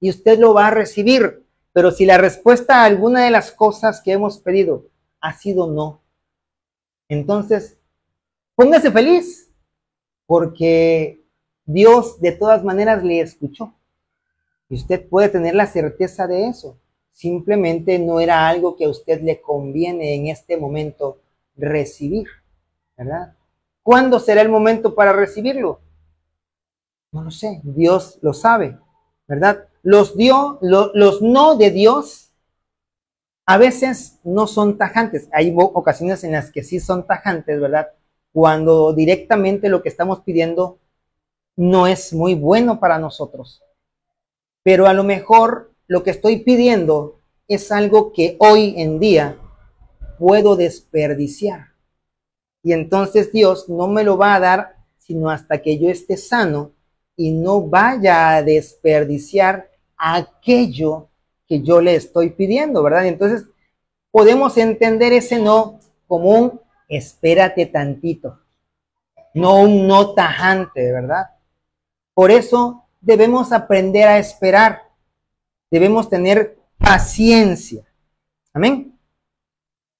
y usted lo va a recibir. Pero si la respuesta a alguna de las cosas que hemos pedido ha sido no, entonces póngase feliz, porque Dios de todas maneras le escuchó. Y usted puede tener la certeza de eso. Simplemente no era algo que a usted le conviene en este momento recibir, ¿verdad? ¿Cuándo será el momento para recibirlo? No lo sé, Dios lo sabe, ¿verdad? Los no de Dios a veces no son tajantes. Hay ocasiones en las que sí son tajantes, ¿verdad? Cuando directamente lo que estamos pidiendo no es muy bueno para nosotros. Pero a lo mejor lo que estoy pidiendo es algo que hoy en día puedo desperdiciar. Y entonces Dios no me lo va a dar sino hasta que yo esté sano y no vaya a desperdiciar aquello que yo le estoy pidiendo, ¿verdad? Y entonces podemos entender ese no como un espérate tantito, no un no tajante, ¿verdad? Por eso debemos aprender a esperar, debemos tener paciencia. Amén.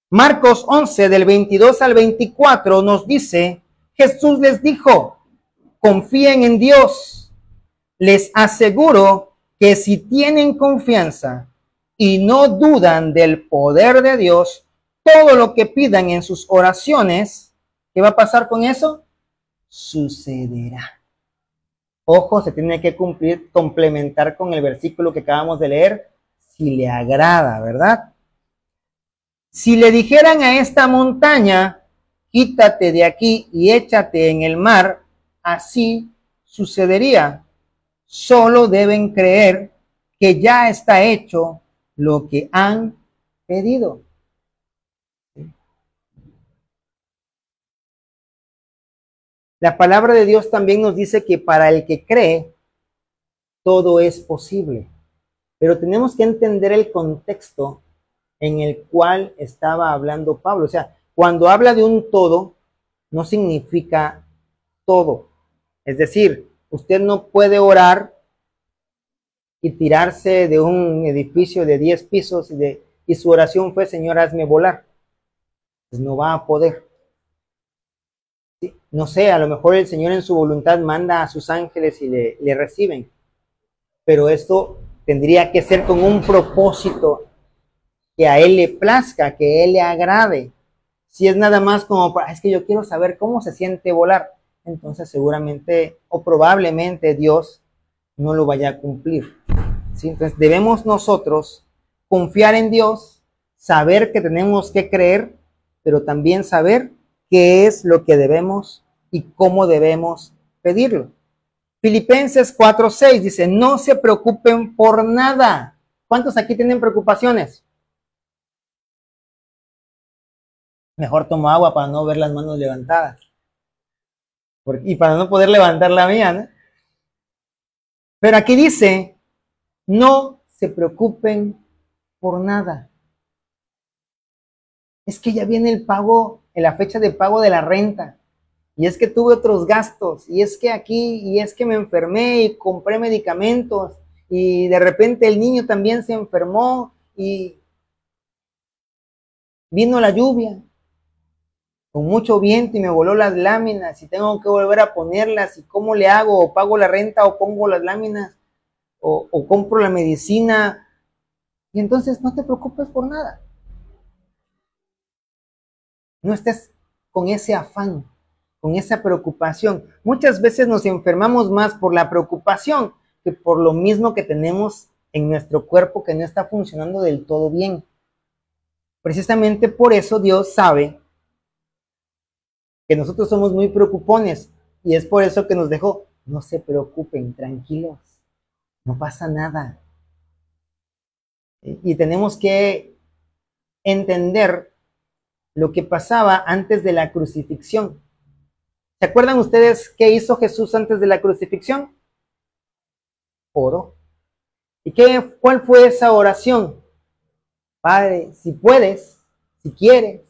Marcos 11, del 22 al 24, nos dice, Jesús les dijo, confíen en Dios. Les aseguro que si tienen confianza y no dudan del poder de Dios, todo lo que pidan en sus oraciones, ¿qué va a pasar con eso? Sucederá. Ojo, se tiene que cumplir, complementar con el versículo que acabamos de leer, si le agrada, ¿verdad? Si le dijeran a esta montaña, quítate de aquí y échate en el mar, así sucedería. Solo deben creer que ya está hecho lo que han pedido. La palabra de Dios también nos dice que para el que cree, todo es posible. Pero tenemos que entender el contexto en el cual estaba hablando Pablo. O sea, cuando habla de un todo, no significa todo. Es decir, usted no puede orar y tirarse de un edificio de 10 pisos y su oración fue, Señor, hazme volar. Pues no va a poder. ¿Sí? No sé, a lo mejor el Señor en su voluntad manda a sus ángeles y le reciben. Pero esto tendría que ser con un propósito que a Él le plazca, que a Él le agrade. Si es nada más como, es que yo quiero saber cómo se siente volar, entonces seguramente o probablemente Dios no lo vaya a cumplir. ¿Sí? Entonces debemos nosotros confiar en Dios, saber que tenemos que creer, pero también saber qué es lo que debemos y cómo debemos pedirlo. Filipenses 4:6 dice, no se preocupen por nada. ¿Cuántos aquí tienen preocupaciones? Mejor tomo agua para no ver las manos levantadas. Y para no poder levantar la mía, ¿no? Pero aquí dice, no se preocupen por nada. Es que ya viene el pago, en la fecha de pago de la renta. Y es que tuve otros gastos. Y es que aquí, y es que me enfermé y compré medicamentos. Y de repente el niño también se enfermó y vino la lluvia con mucho viento y me voló las láminas y tengo que volver a ponerlas. ¿Y cómo le hago? ¿O pago la renta o pongo las láminas? ¿O compro la medicina? Y entonces no te preocupes por nada. No estés con ese afán, con esa preocupación. Muchas veces nos enfermamos más por la preocupación que por lo mismo que tenemos en nuestro cuerpo que no está funcionando del todo bien. Precisamente por eso Dios sabe que nosotros somos muy preocupones y es por eso que nos dejó. No se preocupen, tranquilos, no pasa nada. Y tenemos que entender lo que pasaba antes de la crucifixión. ¿Se acuerdan ustedes qué hizo Jesús antes de la crucifixión? Oró. ¿Y cuál fue esa oración? Padre, si puedes, si quieres,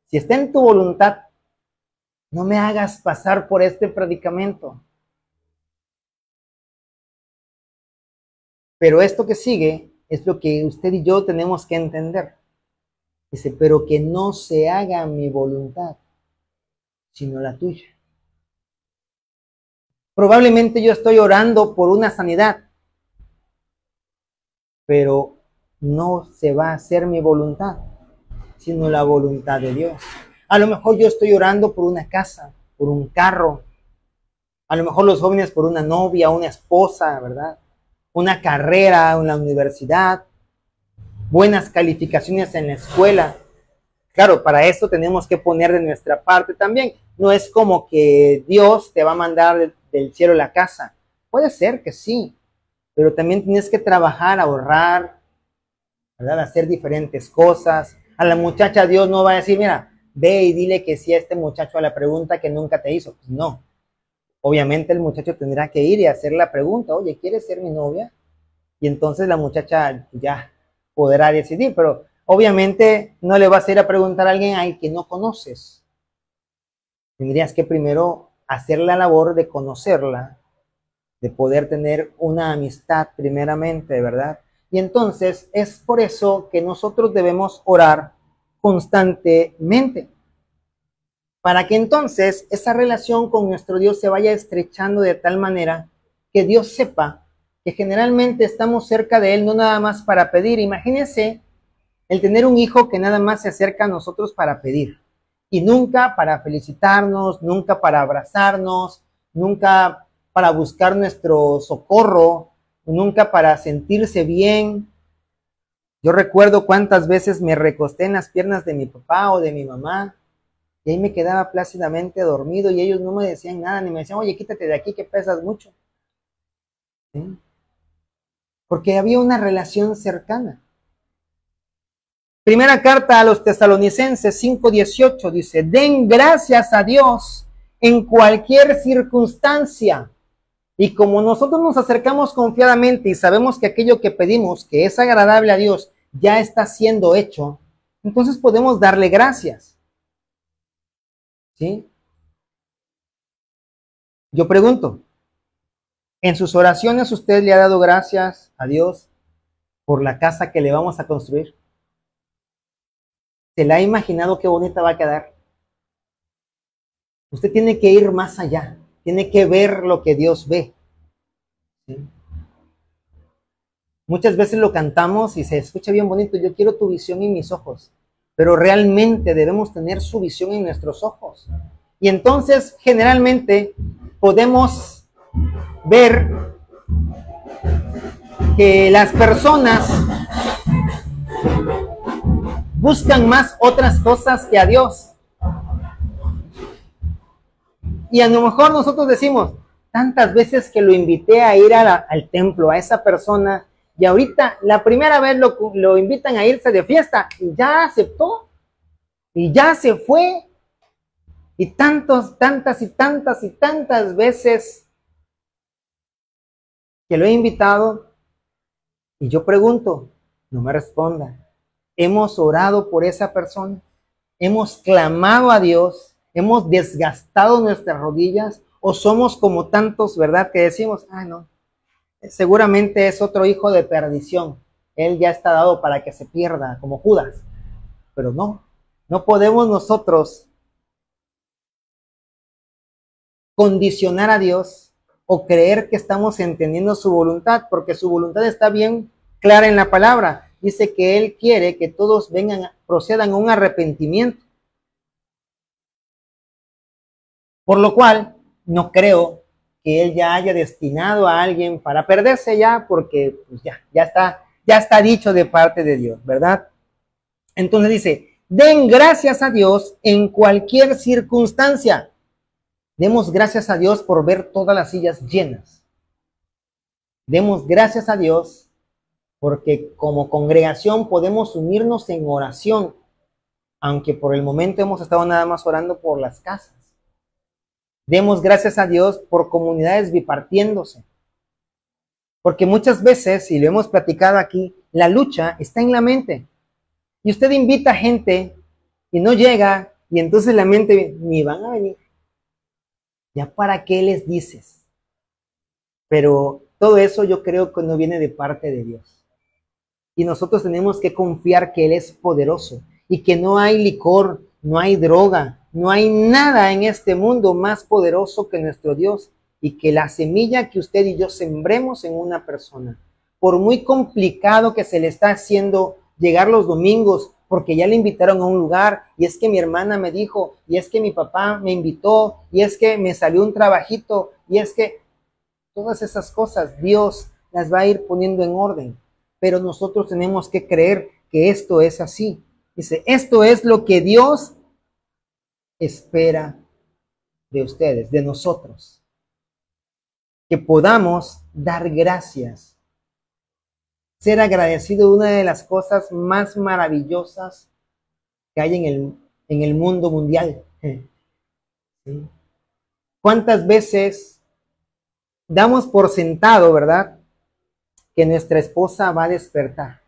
si está en tu voluntad, no me hagas pasar por este predicamento. Pero esto que sigue es lo que usted y yo tenemos que entender. Dice, pero que no se haga mi voluntad, sino la tuya. Probablemente yo estoy orando por una sanidad, pero no se va a hacer mi voluntad, sino la voluntad de Dios. A lo mejor yo estoy orando por una casa, por un carro. A lo mejor los jóvenes por una novia, una esposa, ¿verdad? Una carrera en la universidad, buenas calificaciones en la escuela. Claro, para eso tenemos que poner de nuestra parte también. No es como que Dios te va a mandar del cielo la casa. Puede ser que sí, pero también tienes que trabajar, ahorrar, ¿verdad? Hacer diferentes cosas. A la muchacha Dios no va a decir, mira, ve y dile que sí a este muchacho a la pregunta que nunca te hizo. Pues no. Obviamente el muchacho tendrá que ir y hacer la pregunta, oye, ¿quieres ser mi novia? Y entonces la muchacha ya podrá decidir, pero obviamente no le vas a ir a preguntar a alguien al que no conoces. Tendrías que primero hacer la labor de conocerla, de poder tener una amistad primeramente, ¿verdad? Y entonces es por eso que nosotros debemos orar constantemente, para que entonces esa relación con nuestro Dios se vaya estrechando de tal manera que Dios sepa que generalmente estamos cerca de Él no nada más para pedir. Imagínense el tener un hijo que nada más se acerca a nosotros para pedir y nunca para felicitarnos, nunca para abrazarnos, nunca para buscar nuestro socorro, nunca para sentirse bien. Yo recuerdo cuántas veces me recosté en las piernas de mi papá o de mi mamá y ahí me quedaba plácidamente dormido y ellos no me decían nada, ni me decían, oye, quítate de aquí que pesas mucho. ¿Sí? Porque había una relación cercana. Primera carta a los Tesalonicenses 5:18 dice, den gracias a Dios en cualquier circunstancia. Y como nosotros nos acercamos confiadamente y sabemos que aquello que pedimos, que es agradable a Dios, ya está siendo hecho, entonces podemos darle gracias. ¿Sí? Yo pregunto, ¿en sus oraciones usted le ha dado gracias a Dios por la casa que le vamos a construir? ¿Se la ha imaginado qué bonita va a quedar? Usted tiene que ir más allá, tiene que ver lo que Dios ve. ¿Sí? Muchas veces lo cantamos y se escucha bien bonito, yo quiero tu visión en mis ojos, pero realmente debemos tener su visión en nuestros ojos. Y entonces generalmente podemos ver que las personas buscan más otras cosas que a Dios. Y a lo mejor nosotros decimos, tantas veces que lo invité a ir al templo, a esa persona, y ahorita la primera vez lo invitan a irse de fiesta, y ya aceptó, y ya se fue, y tantas veces que lo he invitado, y yo pregunto, no me responda. Hemos orado por esa persona, hemos clamado a Dios, hemos desgastado nuestras rodillas, o somos como tantos, ¿verdad? Que decimos, ah, no, seguramente es otro hijo de perdición, él ya está dado para que se pierda, como Judas. Pero no, no podemos nosotros condicionar a Dios o creer que estamos entendiendo su voluntad, porque su voluntad está bien clara en la palabra. Dice que Él quiere que todos procedan a un arrepentimiento. Por lo cual, no creo que Él ya haya destinado a alguien para perderse ya, porque pues ya está dicho de parte de Dios, ¿verdad? Entonces dice, den gracias a Dios en cualquier circunstancia. Demos gracias a Dios por ver todas las sillas llenas. Demos gracias a Dios porque como congregación podemos unirnos en oración, aunque por el momento hemos estado nada más orando por las casas. Demos gracias a Dios por comunidades bipartiéndose. Porque muchas veces, y lo hemos platicado aquí, la lucha está en la mente. Y usted invita a gente y no llega, y entonces la mente, ni van a venir. ¿Ya para qué les dices? Pero todo eso yo creo que no viene de parte de Dios. Y nosotros tenemos que confiar que Él es poderoso y que no hay licor, no hay droga, no hay nada en este mundo más poderoso que nuestro Dios, y que la semilla que usted y yo sembremos en una persona, por muy complicado que se le está haciendo llegar los domingos, porque ya le invitaron a un lugar, y es que mi hermana me dijo, y es que mi papá me invitó, y es que me salió un trabajito, y es que todas esas cosas Dios las va a ir poniendo en orden, pero nosotros tenemos que creer que esto es así. Dice, esto es lo que Dios espera de ustedes, de nosotros, que podamos dar gracias, ser agradecido de una de las cosas más maravillosas que hay en el mundo mundial. ¿Sí? ¿Cuántas veces damos por sentado, verdad, que nuestra esposa va a despertar?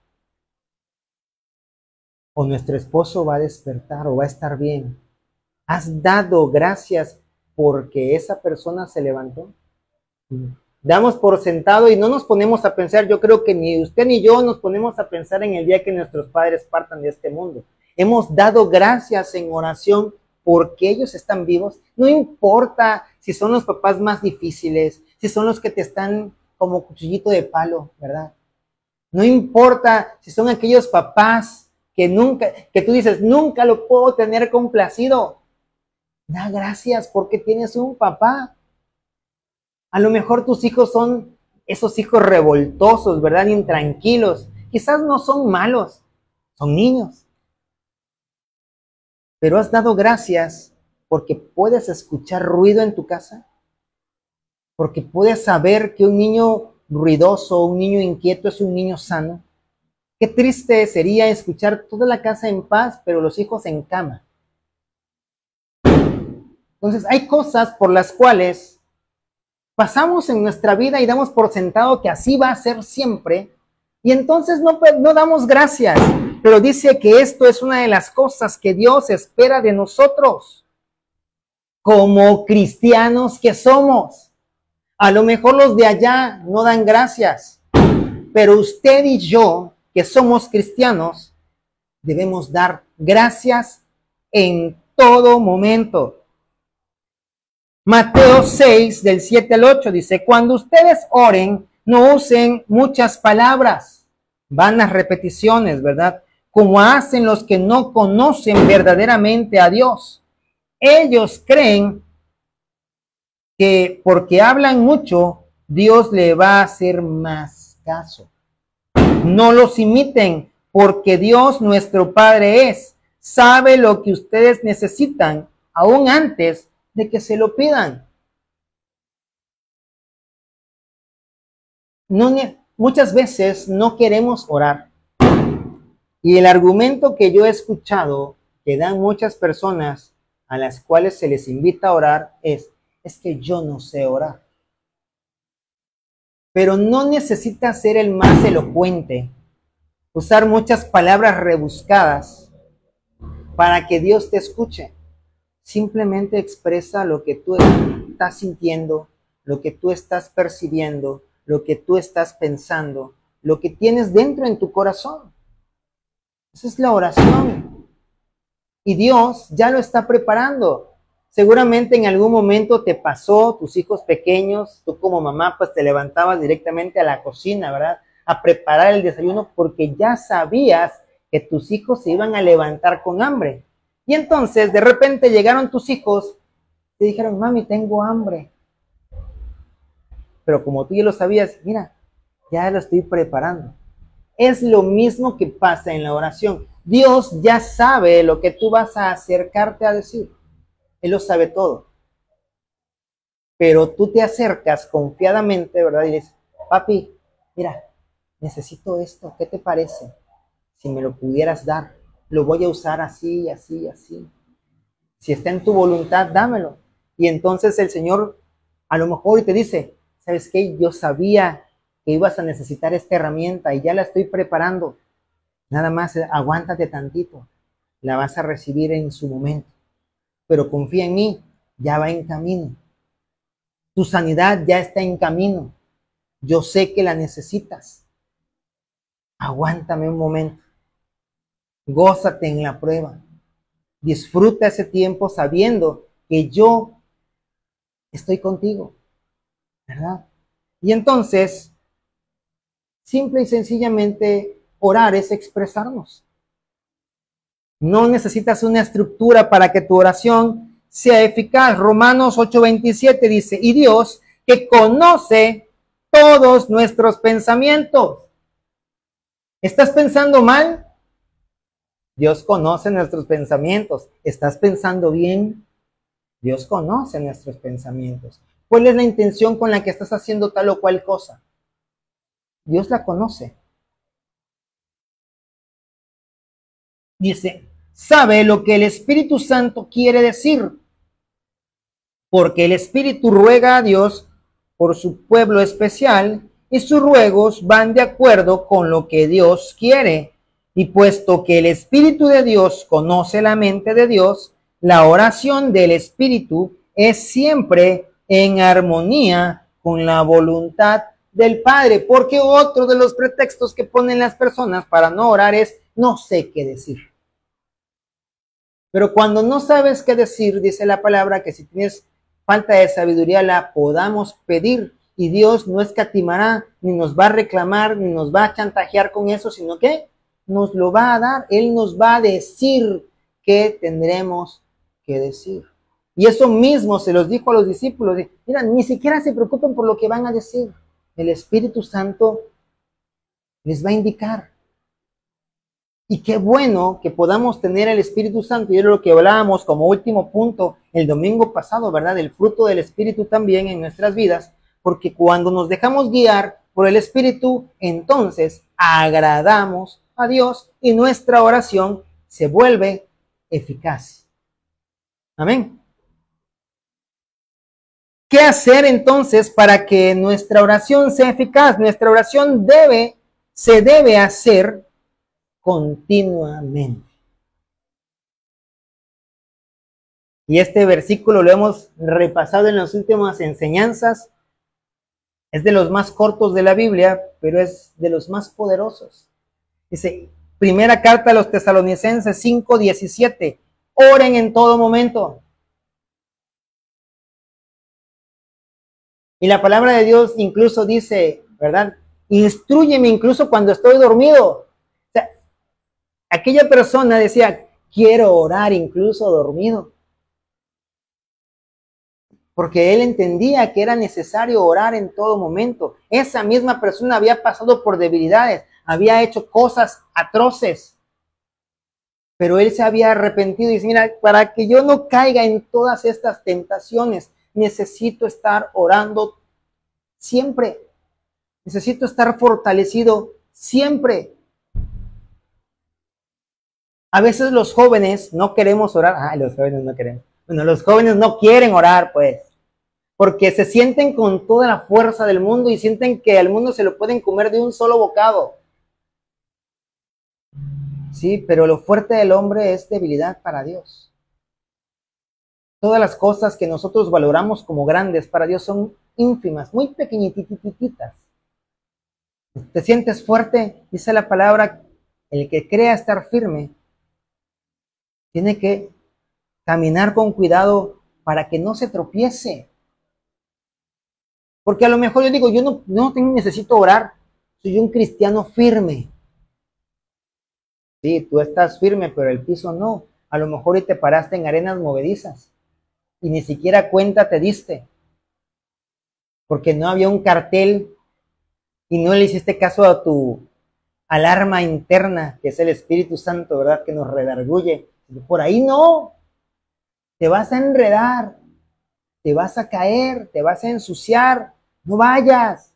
O nuestro esposo va a despertar o va a estar bien. ¿Has dado gracias porque esa persona se levantó? Damos por sentado y no nos ponemos a pensar. Yo creo que ni usted ni yo nos ponemos a pensar en el día que nuestros padres partan de este mundo. Hemos dado gracias en oración porque ellos están vivos. No importa si son los papás más difíciles, si son los que te están como cuchillito de palo, ¿verdad? No importa si son aquellos papás que tú dices, nunca lo puedo tener complacido. Da gracias porque tienes un papá. A lo mejor tus hijos son esos hijos revoltosos, ¿verdad? Intranquilos. Quizás no son malos, son niños. Pero has dado gracias porque puedes escuchar ruido en tu casa, porque puedes saber que un niño ruidoso, un niño inquieto es un niño sano. Qué triste sería escuchar toda la casa en paz, pero los hijos en cama. Entonces hay cosas por las cuales pasamos en nuestra vida y damos por sentado que así va a ser siempre, y entonces no damos gracias. Pero dice que esto es una de las cosas que Dios espera de nosotros, como cristianos que somos. A lo mejor los de allá no dan gracias, pero usted y yo, que somos cristianos, debemos dar gracias en todo momento. Mateo 6, del 7 al 8, dice, cuando ustedes oren, no usen muchas palabras, vanas repeticiones, ¿verdad? Como hacen los que no conocen verdaderamente a Dios. Ellos creen que porque hablan mucho, Dios le va a hacer más caso. No los imiten, porque Dios, nuestro Padre, sabe lo que ustedes necesitan, aún antes de que se lo pidan. Muchas veces no queremos orar. Y el argumento que yo he escuchado que dan muchas personas a las cuales se les invita a orar es que yo no sé orar. Pero no necesitas ser el más elocuente, usar muchas palabras rebuscadas para que Dios te escuche. Simplemente expresa lo que tú estás sintiendo, lo que tú estás percibiendo, lo que tú estás pensando, lo que tienes dentro en tu corazón. Esa es la oración. Y Dios ya lo está preparando. Seguramente en algún momento te pasó, tus hijos pequeños, tú como mamá, pues te levantabas directamente a la cocina, ¿verdad? A preparar el desayuno porque ya sabías que tus hijos se iban a levantar con hambre. Y entonces, de repente llegaron tus hijos, te dijeron, mami, tengo hambre. Pero como tú ya lo sabías, mira, ya lo estoy preparando. Es lo mismo que pasa en la oración. Dios ya sabe lo que tú vas a acercarte a decir. Él lo sabe todo. Pero tú te acercas confiadamente, ¿verdad? Y dices, papi, mira, necesito esto. ¿Qué te parece? Si me lo pudieras dar, lo voy a usar así, así, así. Si está en tu voluntad, dámelo. Y entonces el Señor a lo mejor te dice, ¿sabes qué? Yo sabía que ibas a necesitar esta herramienta y ya la estoy preparando. Nada más aguántate tantito. La vas a recibir en su momento. Pero confía en mí, ya va en camino. Tu sanidad ya está en camino. Yo sé que la necesitas. Aguántame un momento. Gózate en la prueba. Disfruta ese tiempo sabiendo que yo estoy contigo, ¿verdad? Y entonces, simple y sencillamente, orar es expresarnos. No necesitas una estructura para que tu oración sea eficaz. Romanos 8:27 dice, y Dios que conoce todos nuestros pensamientos. ¿Estás pensando mal? Dios conoce nuestros pensamientos. ¿Estás pensando bien? Dios conoce nuestros pensamientos. ¿Cuál es la intención con la que estás haciendo tal o cual cosa? Dios la conoce. Dice, sabe lo que el Espíritu Santo quiere decir, porque el Espíritu ruega a Dios por su pueblo especial y sus ruegos van de acuerdo con lo que Dios quiere. Y puesto que el Espíritu de Dios conoce la mente de Dios, la oración del Espíritu es siempre en armonía con la voluntad del Padre. Porque otro de los pretextos que ponen las personas para no orar es no sé qué decir. Pero cuando no sabes qué decir, dice la palabra que si tienes falta de sabiduría la podamos pedir y Dios no escatimará, ni nos va a reclamar, ni nos va a chantajear con eso, sino que nos lo va a dar. Él nos va a decir qué tendremos que decir. Y eso mismo se los dijo a los discípulos. Mira, ni siquiera se preocupen por lo que van a decir. El Espíritu Santo les va a indicar. Y qué bueno que podamos tener el Espíritu Santo. Y era lo que hablábamos como último punto el domingo pasado, ¿verdad? El fruto del Espíritu también en nuestras vidas. Porque cuando nos dejamos guiar por el Espíritu, entonces agradamos a Dios y nuestra oración se vuelve eficaz. Amén. ¿Qué hacer entonces para que nuestra oración sea eficaz? Nuestra oración se debe hacer continuamente. Y este versículo lo hemos repasado en las últimas enseñanzas. Es de los más cortos de la Biblia, pero es de los más poderosos. Dice, primera carta a los Tesalonicenses 5:17. Oren en todo momento. Y la palabra de Dios incluso dice, ¿verdad? Instrúyeme incluso cuando estoy dormido. O sea, aquella persona decía, quiero orar incluso dormido. Porque él entendía que era necesario orar en todo momento. Esa misma persona había pasado por debilidades, había hecho cosas atroces, pero él se había arrepentido y dice, mira, para que yo no caiga en todas estas tentaciones, necesito estar orando siempre, necesito estar fortalecido siempre. A veces los jóvenes no queremos orar. Los jóvenes no queremos. Bueno, los jóvenes no quieren orar, pues. Porque se sienten con toda la fuerza del mundo y sienten que al mundo se lo pueden comer de un solo bocado. Sí, pero lo fuerte del hombre es debilidad para Dios. Todas las cosas que nosotros valoramos como grandes para Dios son ínfimas, muy pequeñititas. ¿Te sientes fuerte? Dice la palabra, el que crea estar firme tiene que caminar con cuidado para que no se tropiece. Porque a lo mejor yo digo, yo no necesito orar, soy un cristiano firme. Sí, tú estás firme, pero el piso no. A lo mejor y te paraste en arenas movedizas y ni siquiera cuenta te diste. Porque no había un cartel y no le hiciste caso a tu alarma interna, que es el Espíritu Santo, ¿verdad? Que nos redarguye. Por ahí no. Te vas a enredar, te vas a caer, te vas a ensuciar. No vayas.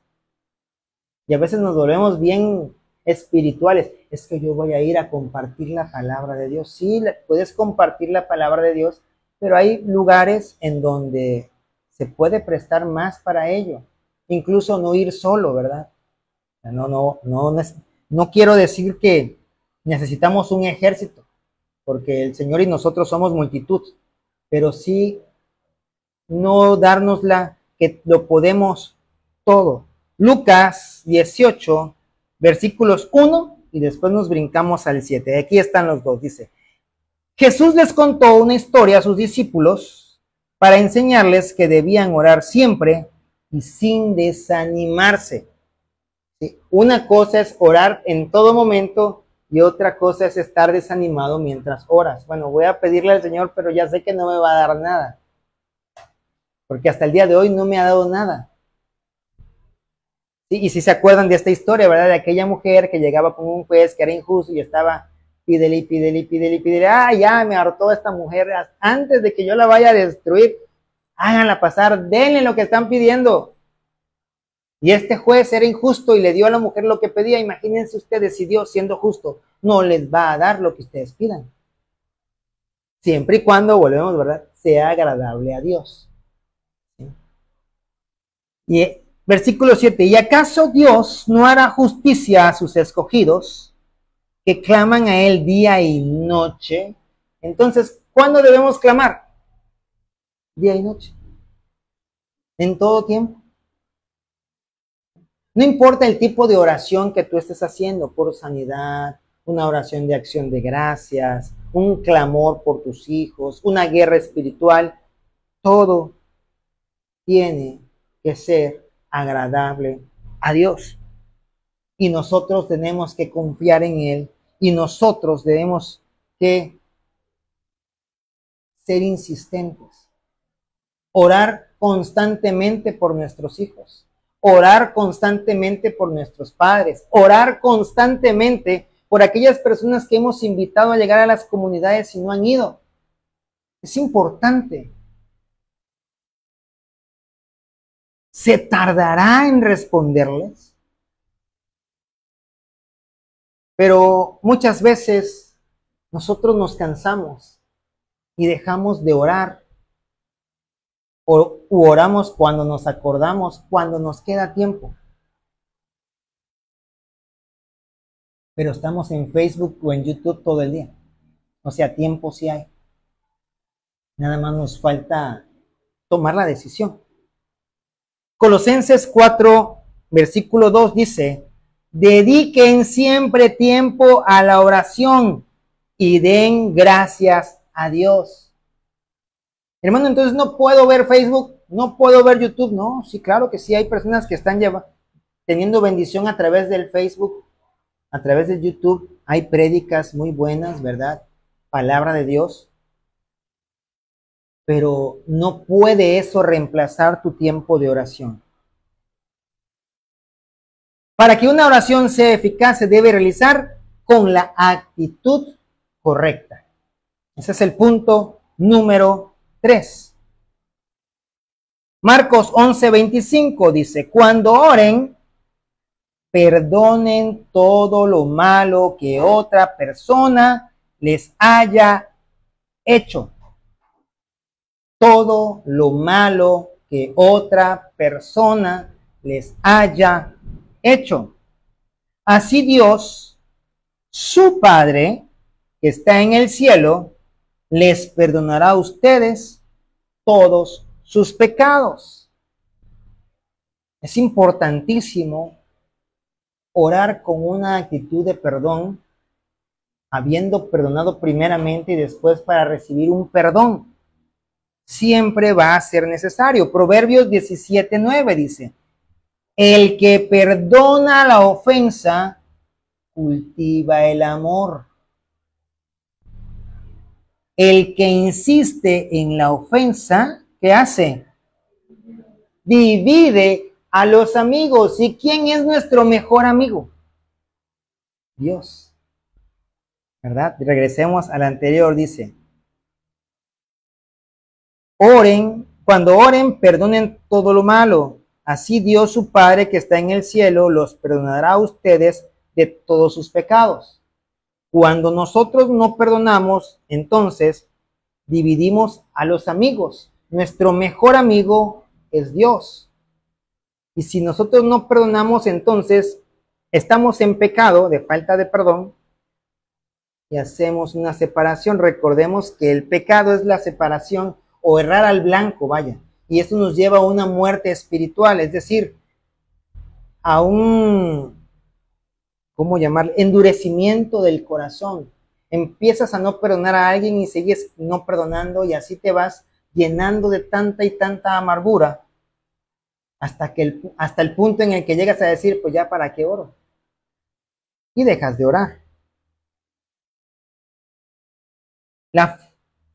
Y a veces nos volvemos bien espirituales. Es que yo voy a ir a compartir la palabra de Dios. Sí, puedes compartir la palabra de Dios, pero hay lugares en donde se puede prestar más para ello. Incluso no ir solo, ¿verdad? No quiero decir que necesitamos un ejército, porque el Señor y nosotros somos multitud, pero sí no dárnosla que lo podemos todo. Lucas 18, versículos 1 y después nos brincamos al 7. Aquí están los dos, dice. Jesús les contó una historia a sus discípulos para enseñarles que debían orar siempre y sin desanimarse. ¿Sí? Una cosa es orar en todo momento y otra cosa es estar desanimado mientras oras. Bueno, voy a pedirle al Señor, pero ya sé que no me va a dar nada. Porque hasta el día de hoy no me ha dado nada. ¿Sí? Y si se acuerdan de esta historia, ¿verdad? De aquella mujer que llegaba con un juez que era injusto y estaba pídele y pídele y pídele y pídele. Ah, ya me hartó esta mujer. Antes de que yo la vaya a destruir, háganla pasar, denle lo que están pidiendo. Y este juez era injusto y le dio a la mujer lo que pedía. Imagínense ustedes si Dios, siendo justo, no les va a dar lo que ustedes pidan. Siempre y cuando, volvemos, ¿verdad?, sea agradable a Dios. ¿Sí? Y versículo 7. ¿Y acaso Dios no hará justicia a sus escogidos, que claman a Él día y noche? Entonces, ¿cuándo debemos clamar? Día y noche. En todo tiempo. No importa el tipo de oración que tú estés haciendo, por sanidad, una oración de acción de gracias, un clamor por tus hijos, una guerra espiritual, todo tiene que ser agradable a Dios. Y nosotros tenemos que confiar en Él y nosotros debemos que ser insistentes, orar constantemente por nuestros hijos, orar constantemente por nuestros padres, orar constantemente por aquellas personas que hemos invitado a llegar a las comunidades y no han ido. Es importante. ¿Se tardará en responderles? Pero muchas veces nosotros nos cansamos y dejamos de orar. O oramos cuando nos acordamos, cuando nos queda tiempo. Pero estamos en Facebook o en YouTube todo el día. O sea, tiempo sí hay. Nada más nos falta tomar la decisión. Colosenses 4, versículo 2 dice: dediquen siempre tiempo a la oración y den gracias a Dios. Hermano, entonces no puedo ver Facebook, no puedo ver YouTube. No, sí, claro que sí, hay personas que están teniendo bendición a través del Facebook, a través del YouTube. Hay prédicas muy buenas, ¿verdad? Palabra de Dios. Pero no puede eso reemplazar tu tiempo de oración. Para que una oración sea eficaz, se debe realizar con la actitud correcta. Ese es el punto número 3. Marcos 11:25 dice: cuando oren, perdonen todo lo malo que otra persona les haya hecho. Todo lo malo que otra persona les haya hecho. Así Dios, su Padre, que está en el cielo, les perdonará a ustedes todos sus pecados. Es importantísimo orar con una actitud de perdón, habiendo perdonado primeramente y después para recibir un perdón. Siempre va a ser necesario. Proverbios 17:9 dice: el que perdona la ofensa cultiva el amor. El que insiste en la ofensa, ¿qué hace? Divide a los amigos. ¿Y quién es nuestro mejor amigo? Dios. ¿Verdad? Regresemos al anterior, dice: oren, cuando oren, perdonen todo lo malo. Así Dios, su Padre, que está en el cielo, los perdonará a ustedes de todos sus pecados. Cuando nosotros no perdonamos, entonces dividimos a los amigos. Nuestro mejor amigo es Dios. Y si nosotros no perdonamos, entonces estamos en pecado de falta de perdón y hacemos una separación. Recordemos que el pecado es la separación o errar al blanco, vaya. Y eso nos lleva a una muerte espiritual, es decir, a un, ¿cómo llamarle? Endurecimiento del corazón. Empiezas a no perdonar a alguien y sigues no perdonando y así te vas llenando de tanta y tanta amargura hasta el punto en el que llegas a decir, pues ya para qué oro. Y dejas de orar. La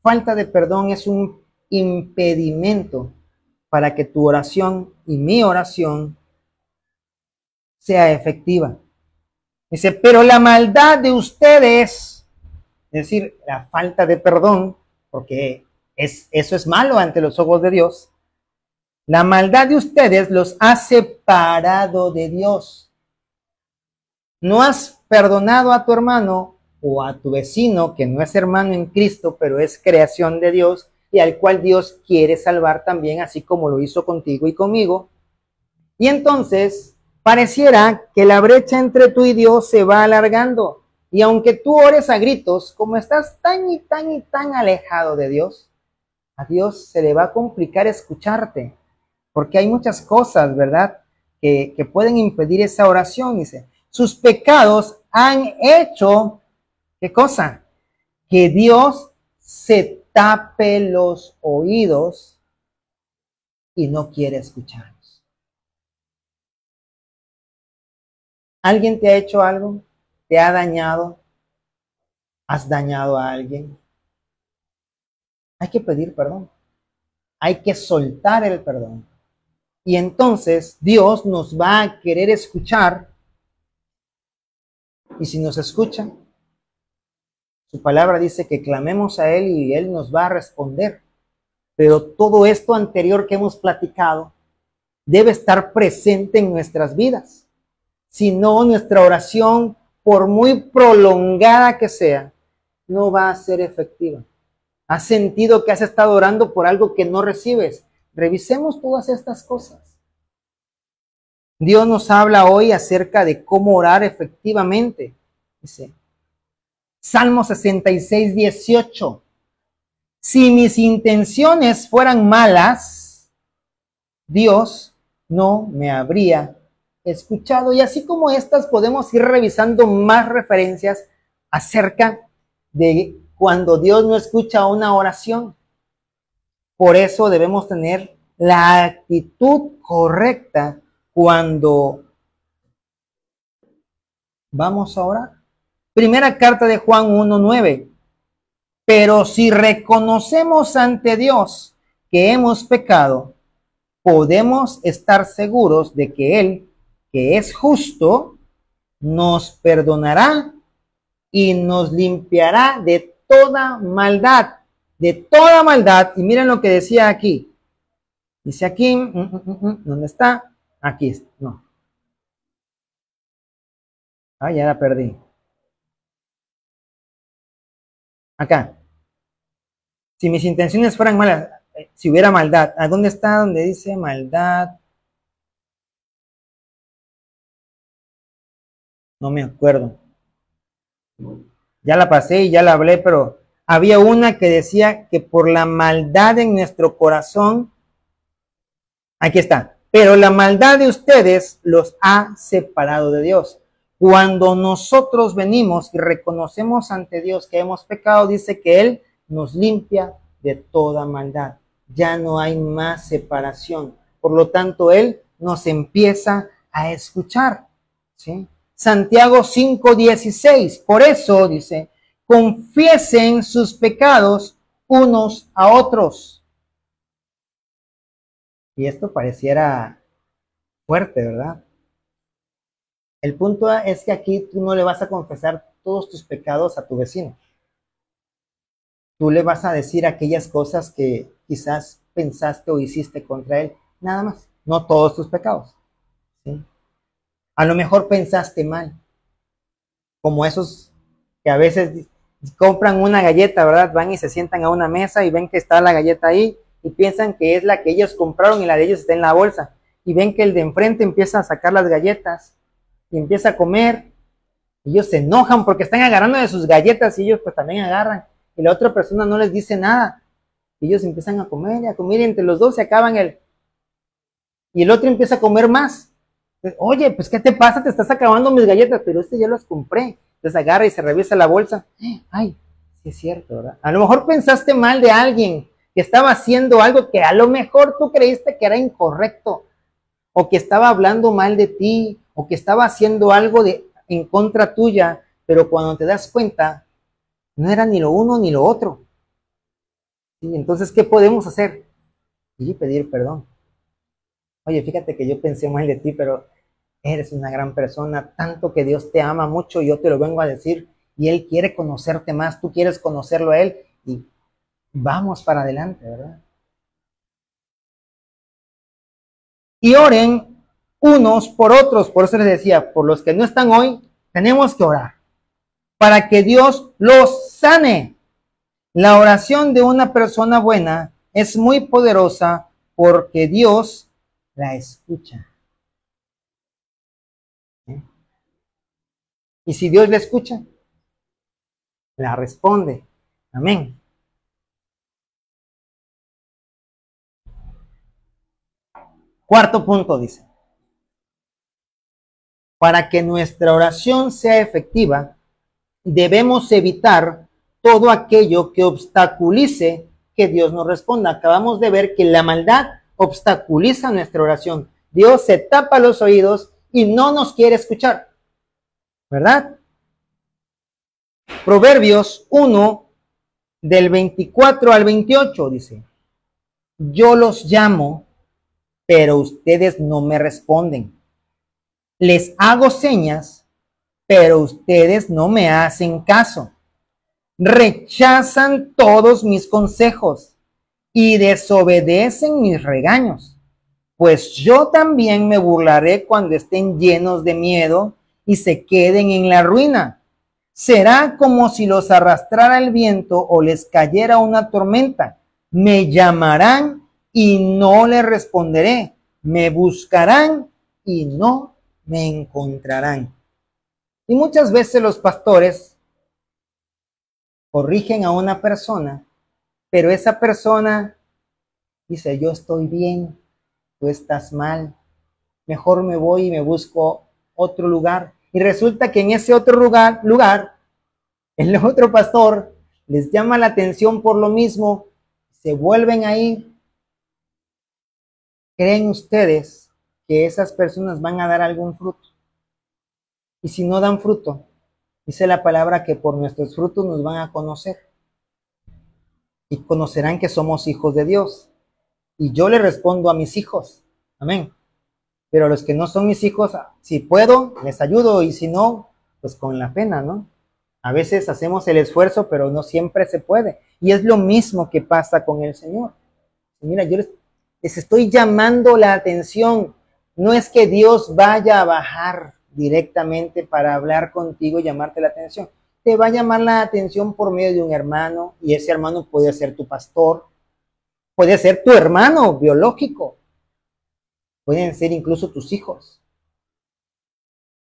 falta de perdón es un impedimento para que tu oración y mi oración sea efectiva. Dice, pero la maldad de ustedes, es decir, la falta de perdón, porque eso es malo ante los ojos de Dios, la maldad de ustedes los ha separado de Dios. No has perdonado a tu hermano o a tu vecino, que no es hermano en Cristo, pero es creación de Dios, y al cual Dios quiere salvar también, así como lo hizo contigo y conmigo. Y entonces pareciera que la brecha entre tú y Dios se va alargando. Y aunque tú ores a gritos, como estás tan y tan y tan alejado de Dios, a Dios se le va a complicar escucharte. Porque hay muchas cosas, ¿verdad?, que pueden impedir esa oración. Dice, sus pecados han hecho, ¿qué cosa? Que Dios se tape los oídos y no quiere escucharnos. ¿Alguien te ha hecho algo? ¿Te ha dañado? ¿Has dañado a alguien? Hay que pedir perdón. Hay que soltar el perdón. Y entonces Dios nos va a querer escuchar. Y si nos escucha, su palabra dice que clamemos a Él y Él nos va a responder. Pero todo esto anterior que hemos platicado debe estar presente en nuestras vidas. Si no, nuestra oración, por muy prolongada que sea, no va a ser efectiva. ¿Has sentido que has estado orando por algo que no recibes? Revisemos todas estas cosas. Dios nos habla hoy acerca de cómo orar efectivamente. Dice, Salmo 66, 18. Si mis intenciones fueran malas, Dios no me habría escuchado. Y así como estas, podemos ir revisando más referencias acerca de cuando Dios no escucha una oración. Por eso debemos tener la actitud correcta cuando vamos a orar. Primera carta de Juan 1:9. Pero si reconocemos ante Dios que hemos pecado, podemos estar seguros de que Él, que es justo, nos perdonará y nos limpiará de toda maldad. De toda maldad. Y miren lo que decía aquí. Dice aquí, ¿dónde está? Aquí está, no. Ah, ya la perdí. Acá. Si mis intenciones fueran malas, si hubiera maldad. ¿A dónde está? Donde dice maldad. No me acuerdo. Ya la pasé y ya la hablé, pero había una que decía que por la maldad en nuestro corazón, aquí está, pero la maldad de ustedes los ha separado de Dios. Cuando nosotros venimos y reconocemos ante Dios que hemos pecado, dice que Él nos limpia de toda maldad. Ya no hay más separación. Por lo tanto, Él nos empieza a escuchar. ¿Sí? Santiago 5:16. Por eso dice, confiesen sus pecados unos a otros. Y esto pareciera fuerte, ¿verdad? El punto es que aquí tú no le vas a confesar todos tus pecados a tu vecino. Tú le vas a decir aquellas cosas que quizás pensaste o hiciste contra él. Nada más. No todos tus pecados. ¿Sí? A lo mejor pensaste mal. Como esos que a veces compran una galleta, ¿verdad? Van y se sientan a una mesa y ven que está la galleta ahí y piensan que es la que ellos compraron y la de ellos está en la bolsa. Y ven que el de enfrente empieza a sacar las galletas y empieza a comer. Y ellos se enojan porque están agarrando de sus galletas y ellos pues también agarran. Y la otra persona no les dice nada. Y ellos empiezan a comer y entre los dos se acaban y el otro empieza a comer más. Oye, pues ¿qué te pasa? Te estás acabando mis galletas, pero ya las compré. Entonces agarra y se revisa la bolsa. Ay, sí es cierto, ¿verdad? A lo mejor pensaste mal de alguien que estaba haciendo algo que a lo mejor tú creíste que era incorrecto, o que estaba hablando mal de ti, o que estaba haciendo algo en contra tuya, pero cuando te das cuenta, no era ni lo uno ni lo otro. ¿Sí? Entonces, ¿qué podemos hacer? Y pedir perdón. Oye, fíjate que yo pensé mal de ti, pero eres una gran persona, tanto que Dios te ama mucho, yo te lo vengo a decir, y Él quiere conocerte más, tú quieres conocerlo a Él, y vamos para adelante, ¿verdad? Y oren unos por otros, por eso les decía, por los que no están hoy, tenemos que orar, para que Dios los sane. La oración de una persona buena es muy poderosa porque Dios la escucha. Y si Dios la escucha, la responde. Amén. Cuarto punto dice, para que nuestra oración sea efectiva, debemos evitar todo aquello que obstaculice que Dios nos responda. Acabamos de ver que la maldad obstaculiza nuestra oración. Dios se tapa los oídos y no nos quiere escuchar, ¿verdad? Proverbios 1, del 24 al 28 dice, yo los llamo, pero ustedes no me responden. Les hago señas, pero ustedes no me hacen caso. Rechazan todos mis consejos y desobedecen mis regaños. Pues yo también me burlaré cuando estén llenos de miedo y se queden en la ruina. Será como si los arrastrara el viento o les cayera una tormenta. Me llamarán y no les responderé. Me buscarán y no me encontrarán. Y muchas veces los pastores corrigen a una persona, pero esa persona dice, yo estoy bien, tú estás mal, mejor me voy y me busco otro lugar. Y resulta que en ese otro lugar, el otro pastor les llama la atención por lo mismo, se vuelven a ir. ¿Creen ustedes que esas personas van a dar algún fruto? Y si no dan fruto, dice la palabra que por nuestros frutos nos van a conocer. Y conocerán que somos hijos de Dios. Y yo le respondo a mis hijos. Amén. Pero a los que no son mis hijos, si puedo, les ayudo. Y si no, pues con la pena, ¿no? A veces hacemos el esfuerzo, pero no siempre se puede. Y es lo mismo que pasa con el Señor. Mira, yo les estoy llamando la atención. No es que Dios vaya a bajar directamente para hablar contigo y llamarte la atención. Te va a llamar la atención por medio de un hermano, y ese hermano puede ser tu pastor, puede ser tu hermano biológico, pueden ser incluso tus hijos.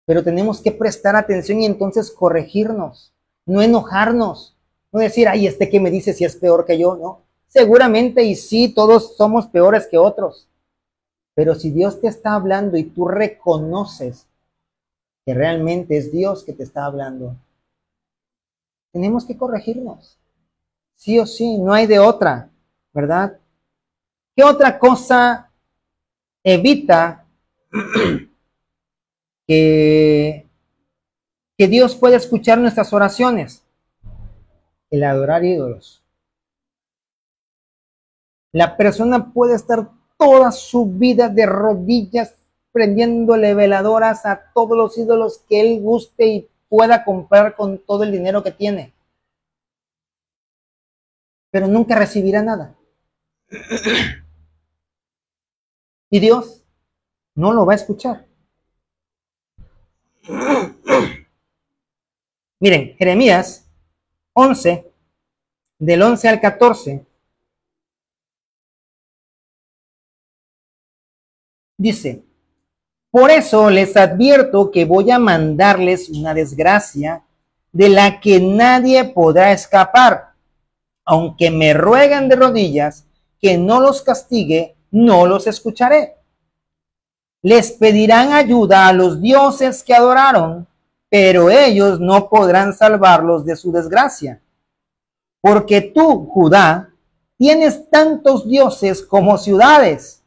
Pero tenemos que prestar atención y entonces corregirnos, no enojarnos, no decir, ay, que me dice si es peor que yo, no. Seguramente, y sí, todos somos peores que otros. Pero si Dios te está hablando y tú reconoces que realmente es Dios que te está hablando, tenemos que corregirnos. Sí o sí, no hay de otra, ¿verdad? ¿Qué otra cosa evita que Dios pueda escuchar nuestras oraciones? El adorar ídolos. La persona puede estar toda su vida de rodillas prendiéndole veladoras a todos los ídolos que él guste y pueda comprar con todo el dinero que tiene, pero nunca recibirá nada. Y Dios no lo va a escuchar. Miren, Jeremías 11, del 11 al 14, dice, por eso les advierto que voy a mandarles una desgracia de la que nadie podrá escapar. Aunque me ruegan de rodillas que no los castigue, no los escucharé. Les pedirán ayuda a los dioses que adoraron, pero ellos no podrán salvarlos de su desgracia. Porque tú, Judá, tienes tantos dioses como ciudades,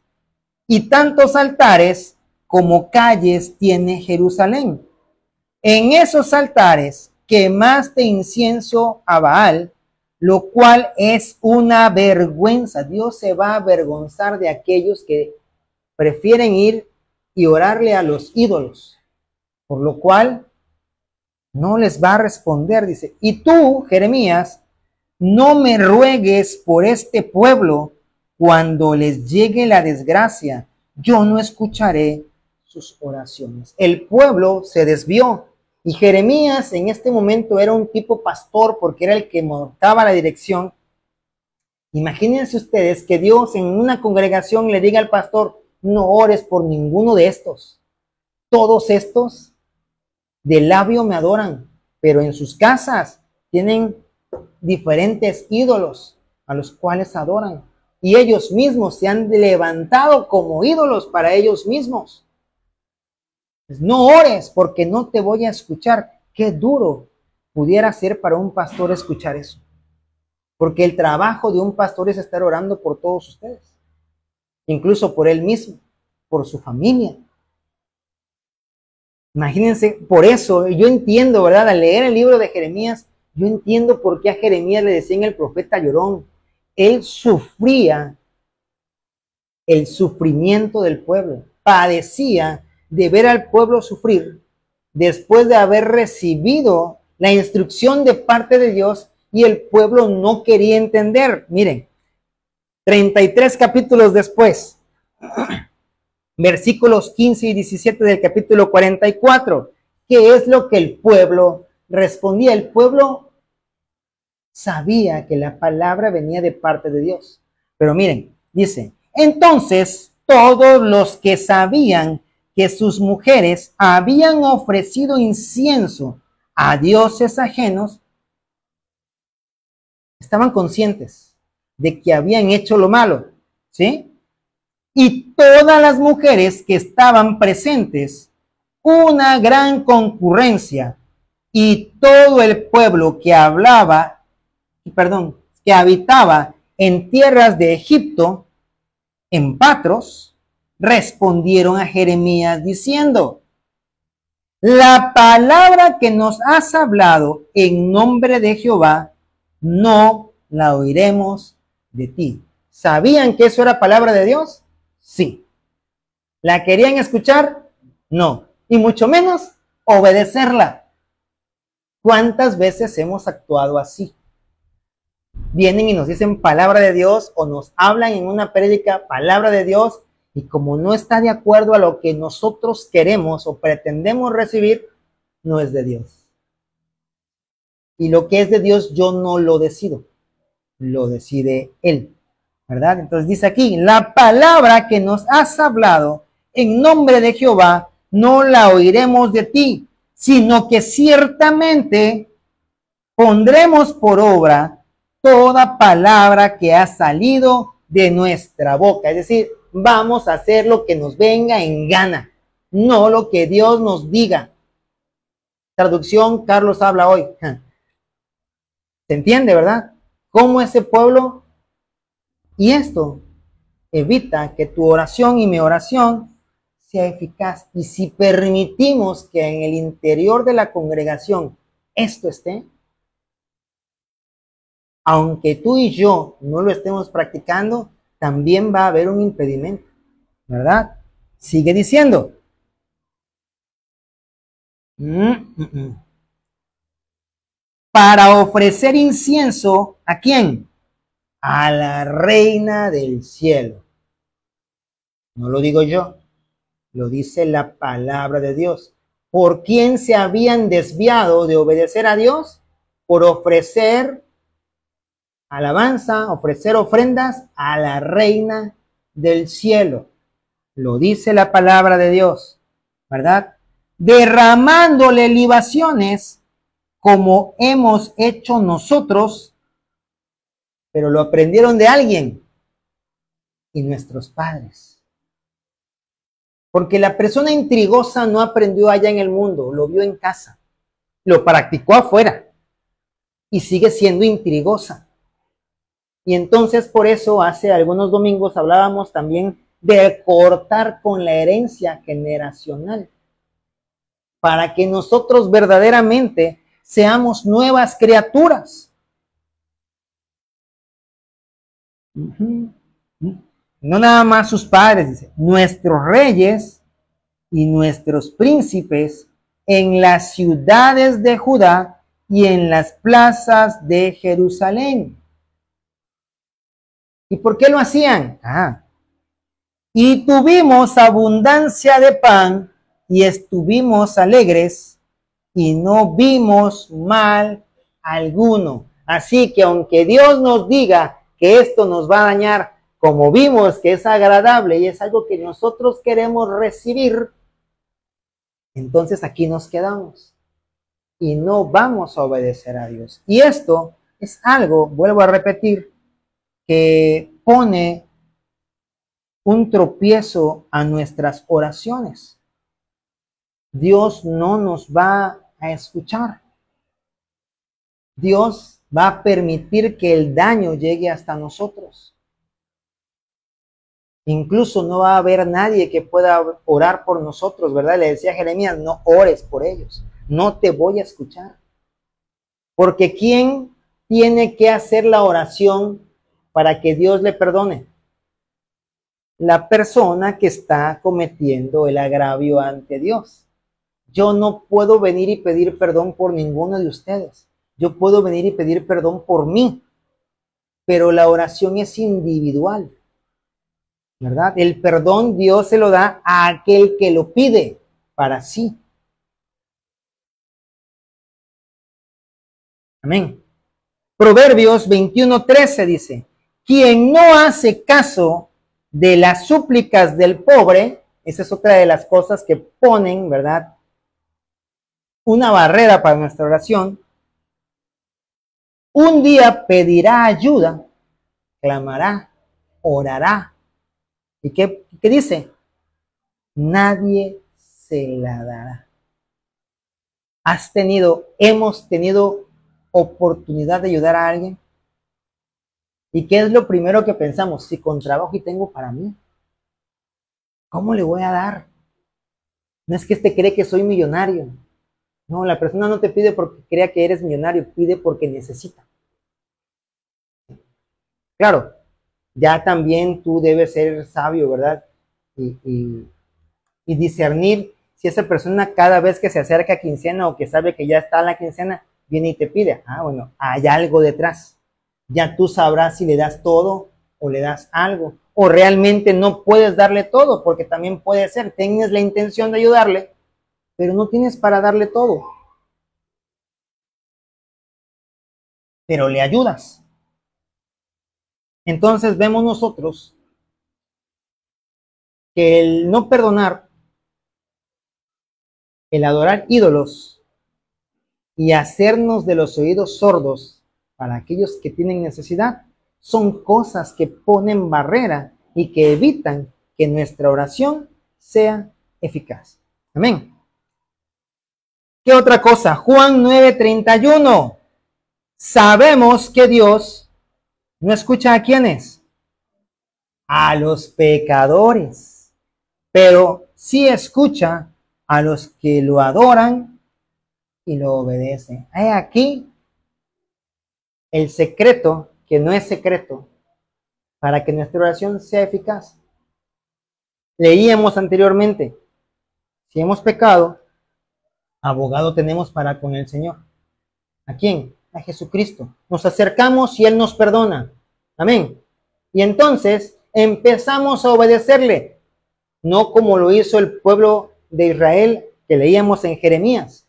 y tantos altares como calles tiene Jerusalén. En esos altares quemaste incienso a Baal, lo cual es una vergüenza. Dios se va a avergonzar de aquellos que prefieren ir y orarle a los ídolos, por lo cual no les va a responder, dice. Y tú, Jeremías, no me ruegues por este pueblo cuando les llegue la desgracia. Yo no escucharé sus oraciones. El pueblo se desvió y Jeremías en este momento era un tipo pastor porque era el que montaba la dirección. Imagínense ustedes que Dios en una congregación le diga al pastor, no ores por ninguno de estos. Todos estos de labio me adoran, pero en sus casas tienen diferentes ídolos a los cuales adoran. Y ellos mismos se han levantado como ídolos para ellos mismos. No ores porque no te voy a escuchar. Qué duro pudiera ser para un pastor escuchar eso. Porque el trabajo de un pastor es estar orando por todos ustedes. Incluso por él mismo, por su familia. Imagínense, por eso yo entiendo, ¿verdad? Al leer el libro de Jeremías, yo entiendo por qué a Jeremías le decían el profeta llorón. Él sufría el sufrimiento del pueblo, padecía de ver al pueblo sufrir después de haber recibido la instrucción de parte de Dios y el pueblo no quería entender. Miren, 33 capítulos después, versículos 15 y 17 del capítulo 44, ¿qué es lo que el pueblo respondía? El pueblo sabía que la palabra venía de parte de Dios. Pero miren, dice, entonces todos los que sabían que sus mujeres habían ofrecido incienso a dioses ajenos, estaban conscientes de que habían hecho lo malo, ¿sí? Y todas las mujeres que estaban presentes, una gran concurrencia, y todo el pueblo que que habitaba en tierras de Egipto, en Patros, respondieron a Jeremías diciendo, la palabra que nos has hablado en nombre de Jehová, no la oiremos de ti. ¿Sabían que eso era palabra de Dios? Sí. ¿La querían escuchar? No. Y mucho menos obedecerla. ¿Cuántas veces hemos actuado así? Vienen y nos dicen palabra de Dios o nos hablan en una prédica palabra de Dios y como no está de acuerdo a lo que nosotros queremos o pretendemos recibir, no es de Dios. Y lo que es de Dios yo no lo decido, lo decide Él, ¿verdad? Entonces dice aquí, la palabra que nos has hablado en nombre de Jehová, no la oiremos de ti, sino que ciertamente pondremos por obra toda palabra que ha salido de nuestra boca. Es decir, vamos a hacer lo que nos venga en gana, no lo que Dios nos diga. Traducción, Carlos habla hoy. ¿Se entiende, verdad? ¿Cómo ese pueblo? Y esto evita que tu oración y mi oración sea eficaz. Y si permitimos que en el interior de la congregación esto esté, aunque tú y yo no lo estemos practicando, también va a haber un impedimento, ¿verdad? Sigue diciendo. Para ofrecer incienso, ¿a quién? A la reina del cielo. No lo digo yo, lo dice la palabra de Dios. ¿Por quién se habían desviado de obedecer a Dios? Por ofrecer alabanza, ofrecer ofrendas a la reina del cielo. Lo dice la palabra de Dios, ¿verdad? Derramándole libaciones como hemos hecho nosotros, pero lo aprendieron de alguien y nuestros padres. Porque la persona intrigosa no aprendió allá en el mundo, lo vio en casa, lo practicó afuera y sigue siendo intrigosa. Y entonces por eso hace algunos domingos hablábamos también de cortar con la herencia generacional, para que nosotros verdaderamente seamos nuevas criaturas. No nada más sus padres, dice, nuestros reyes y nuestros príncipes en las ciudades de Judá y en las plazas de Jerusalén. ¿Y por qué lo hacían? Y tuvimos abundancia de pan y estuvimos alegres y no vimos mal alguno. Así que aunque Dios nos diga que esto nos va a dañar, como vimos que es agradable y es algo que nosotros queremos recibir, entonces aquí nos quedamos y no vamos a obedecer a Dios. Y esto es algo, vuelvo a repetir, que pone un tropiezo a nuestras oraciones. Dios no nos va a escuchar. Dios va a permitir que el daño llegue hasta nosotros. Incluso no va a haber nadie que pueda orar por nosotros, ¿verdad? Le decía a Jeremías, no ores por ellos, no te voy a escuchar. Porque ¿quién tiene que hacer la oración para que Dios le perdone? La persona que está cometiendo el agravio ante Dios. Yo no puedo venir y pedir perdón por ninguno de ustedes. Yo puedo venir y pedir perdón por mí, pero la oración es individual, ¿verdad? El perdón Dios se lo da a aquel que lo pide para sí. Amén. Proverbios 21:13 dice, quien no hace caso de las súplicas del pobre, esa es otra de las cosas que ponen, ¿verdad?, una barrera para nuestra oración, un día pedirá ayuda, clamará, orará. ¿Y qué dice? Nadie se la dará. Hemos tenido oportunidad de ayudar a alguien? ¿Y qué es lo primero que pensamos? Si con trabajo y tengo para mí, ¿cómo le voy a dar? No es que cree que soy millonario. No, la persona no te pide porque crea que eres millonario, pide porque necesita. Claro, ya también tú debes ser sabio, ¿verdad? Y discernir si esa persona cada vez que se acerca a quincena o que sabe que ya está la quincena, viene y te pide. Bueno, hay algo detrás. Ya tú sabrás si le das todo o le das algo. O realmente no puedes darle todo, porque también puede ser, tienes la intención de ayudarle, pero no tienes para darle todo. Pero le ayudas. Entonces vemos nosotros que el no perdonar, el adorar ídolos y hacernos de los oídos sordos para aquellos que tienen necesidad, son cosas que ponen barrera y que evitan que nuestra oración sea eficaz. Amén. ¿Qué otra cosa? Juan 9:31. Sabemos que Dios no escucha a ¿quiénes? A los pecadores, pero sí escucha a los que lo adoran y lo obedecen. Hay aquí el secreto, que no es secreto, para que nuestra oración sea eficaz. Leíamos anteriormente, si hemos pecado, abogado tenemos para con el Señor. ¿A quién? A Jesucristo. Nos acercamos y Él nos perdona. Amén. Y entonces empezamos a obedecerle, no como lo hizo el pueblo de Israel que leíamos en Jeremías.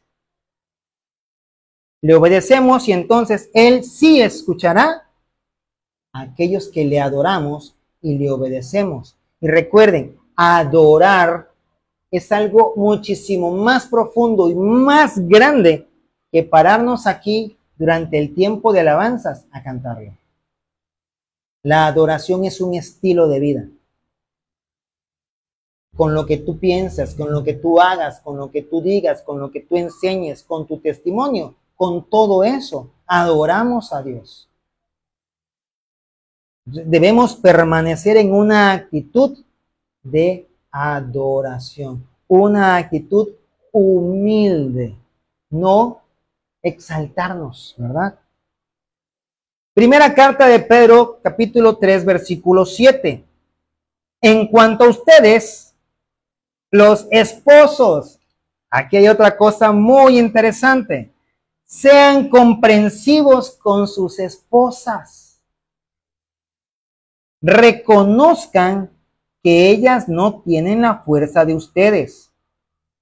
Le obedecemos y entonces Él sí escuchará a aquellos que le adoramos y le obedecemos. Y recuerden, adorar es algo muchísimo más profundo y más grande que pararnos aquí durante el tiempo de alabanzas a cantarlo. La adoración es un estilo de vida. con lo que tú piensas, con lo que tú hagas, con lo que tú digas, con lo que tú enseñes, con tu testimonio, con todo eso, adoramos a Dios. Debemos permanecer en una actitud de adoración, una actitud humilde, no exaltarnos, ¿verdad? Primera carta de Pedro, capítulo 3, versículo 7. En cuanto a ustedes, los esposos, aquí hay otra cosa muy interesante, sean comprensivos con sus esposas. Reconozcan que ellas no tienen la fuerza de ustedes,